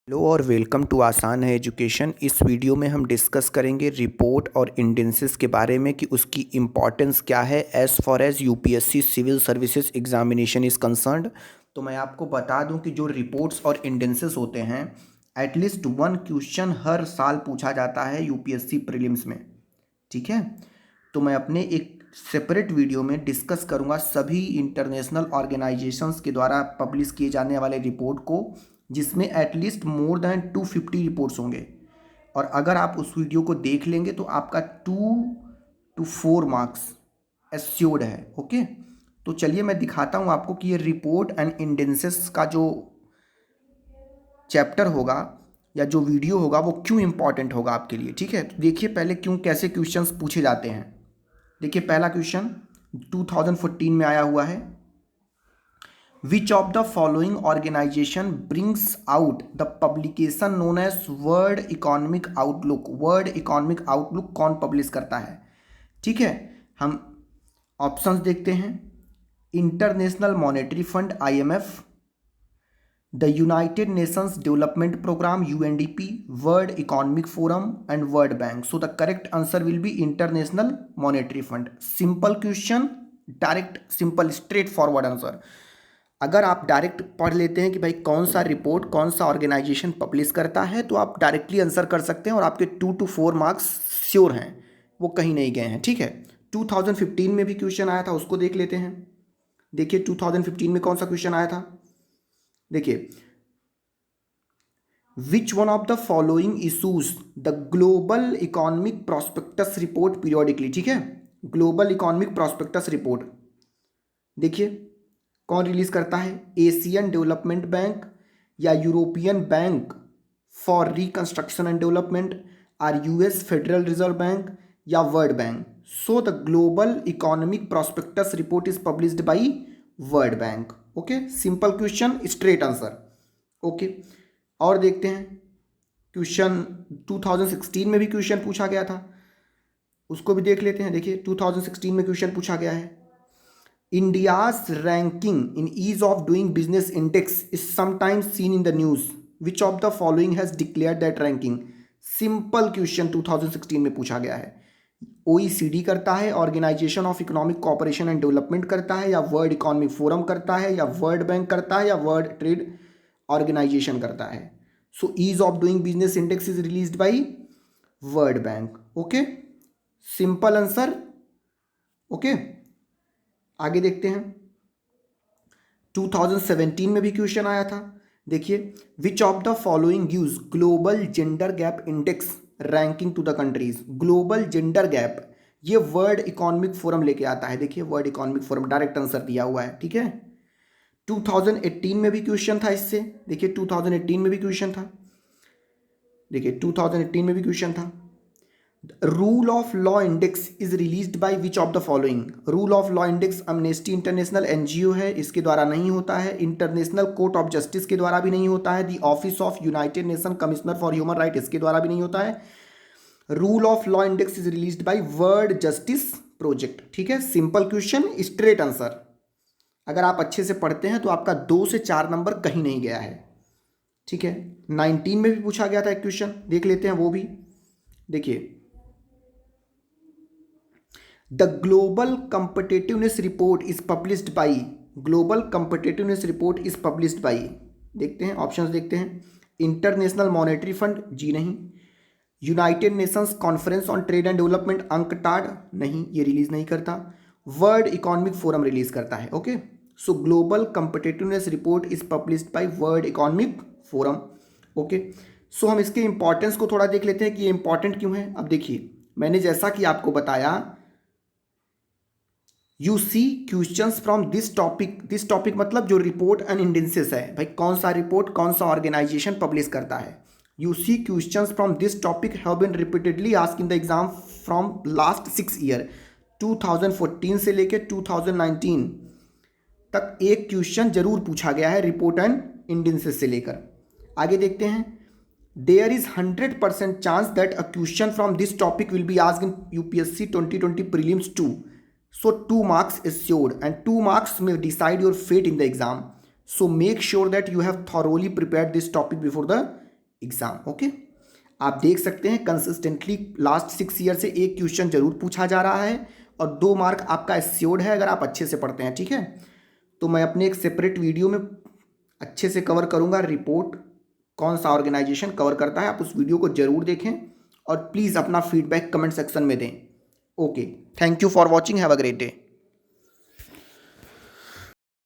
Hello और welcome to आसान है एजुकेशन। इस वीडियो में हम डिस्कस करेंगे रिपोर्ट और इंडेंसेस के बारे में कि उसकी इम्पॉर्टेंस क्या है as far as UPSC civil services examination is concerned. तो मैं आपको बता दूं कि जो रिपोर्ट्स और इंडेंसेस होते हैं, एटलीस्ट वन क्वेश्चन हर साल पूछा जाता है यूपीएससी प्रीलिम्स में। ठीक है, तो मैं अपने एक सेपरेट वीडियो में डिस्कस करूंगा सभी इंटरनेशनल ऑर्गेनाइजेशंस के द्वारा पब्लिश किए जाने वाले रिपोर्ट को, जिसमें एटलीस्ट मोर देन 250 रिपोर्ट्स होंगे। और अगर आप उस वीडियो को देख लेंगे तो आपका 2 to 4 मार्क्स एस्योर्ड है। ओके, तो चलिए मैं दिखाता हूँ आपको कि ये रिपोर्ट एंड इंडेंसेस का जो चैप्टर होगा या जो वीडियो होगा वो क्यों इंपॉर्टेंट होगा आपके लिए। ठीक है, तो देखिए पहले क्यों कैसे क्वेश्चंस पूछे जाते हैं। देखिए पहला क्वेश्चन 2014 में आया हुआ है। Which of the following organisation brings out the publication known as World Economic Outlook. World Economic Outlook कौन पब्लिश करता है? ठीक है, हम ऑप्शंस देखते हैं। International Monetary Fund IMF, the United Nations Development Programme UNDP, World Economic Forum and World Bank. So the correct answer will be International Monetary Fund. Simple question, direct simple straight forward answer. अगर आप direct पढ़ लेते हैं कि भाई कौन सा report कौन सा ऑर्गेनाइजेशन पब्लिश करता है, तो आप डायरेक्टली आंसर कर सकते हैं और आपके 2 to 4 मार्क्स श्योर हैं, वो कहीं नहीं गए हैं। ठीक है, 2015 में भी क्वेश्चन आया था, उसको देख लेते हैं। देखिए 2015 में कौन सा क्वेश्चन आया था। देखिए, which one of the following issues the Global Economic Prospects report periodically. ठीक है, ग्लोबल इकोनॉमिक प्रोस्पेक्टस रिपोर्ट देखिए कौन रिलीज करता है? एशियन डेवलपमेंट बैंक या European Bank for Reconstruction and Development, or US Federal Reserve Bank या World Bank. So the Global Economic Prospects report is published by World Bank. Okay, simple question, straight answer. Okay, और देखते हैं question 2016 में भी question पूछा गया था, उसको भी देख लेते हैं। देखिए 2016 में क्वेश्चन पूछा गया है। India's ranking in ease of doing business index is sometimes seen in the news. Which of the following has declared that ranking? Simple question 2016 में पूछा गया है। OECD करता है, Organisation of Economic Cooperation and Development करता है, या world Economic forum करता है, या वर्ल्ड बैंक करता है, या वर्ल्ड ट्रेड ऑर्गेनाइजेशन करता है। So ease of doing business index is released by World Bank. Okay, simple answer. Okay, आगे देखते हैं। 2017 में भी क्वेश्चन आया था। देखिए, विच of the following gives global gender gap index ranking to the countries. Global gender gap ये world Economic forum लेके आता है। देखिए world Economic forum direct answer दिया हुआ है। ठीक है, 2018 में भी क्वेश्चन था इससे। देखिए 2018 में भी क्वेश्चन था। देखिए 2018 में भी क्वेश्चन था। Rule of law index is released by which of the following. Rule of law index Amnesty international NGO है, इसके द्वारा नहीं होता है। इंटरनेशनल कोर्ट ऑफ जस्टिस के द्वारा भी नहीं होता है। The office of United nation commissioner for human right, इसके द्वारा भी नहीं होता है। Rule of law index is released by world justice project. ठीक है, सिंपल क्वेश्चन, स्ट्रेट आंसर। अगर आप अच्छे से पढ़ते हैं तो आपका 2 से 4 नंबर कहीं नहीं गया है। ठीक है, 19 में भी पूछा गया था एक क्वेश्चन, देख लेते हैं वो भी। देखिए, the global Competitiveness Report is published by. Global Competitiveness Report is published by, देखते हैं ऑप्शंस देखते हैं। इंटरनेशनल मॉनेटरी फंड, जी नहीं। United Nations conference on trade and development, UNCTAD, नहीं, ये रिलीज नहीं करता। वर्ल्ड इकोनॉमिक फोरम रिलीज करता है। Okay, so Global Competitiveness Report is published by World Economic Forum. Okay, so हम इसके इंपॉर्टेंस को थोड़ा देख लेते हैं कि ये इंपॉर्टेंट क्यों है। अब देखिए, मैंने जैसा कि आपको बताया, you see questions from this topic. This topic मतलब जो रिपोर्ट एंड इंडेंसेस है, भाई कौन सा रिपोर्ट कौन सा ऑर्गेनाइजेशन पब्लिश करता है। You see questions from this topic have been repeatedly asked in the exam from last 6 year. 2014 से लेकर 2019 तक एक क्वेश्चन जरूर पूछा गया है रिपोर्ट एंड इंडेंसेस से लेकर। आगे देखते हैं। There is 100% chance that a question from this topic will be asked in UPSC 2020 prelims 2. So 2 marks is sure and 2 marks may decide your fate in the exam. So make sure that you have thoroughly prepared this topic before the exam. Okay, आप देख सकते हैं consistently last 6 year से एक question जरूर पूछा जा रहा है और 2 मार्क आपका एश्योर्ड है अगर आप अच्छे से पढ़ते हैं। ठीक है, तो मैं अपने एक सेपरेट वीडियो में अच्छे से कवर करूँगा रिपोर्ट कौन सा ऑर्गेनाइजेशन कवर करता है, आप उस वीडियो को जरूर देखें और प्लीज़ अपना फीडबैक कमेंट सेक्शन में दें। Okay, thank you for watching, have a great day.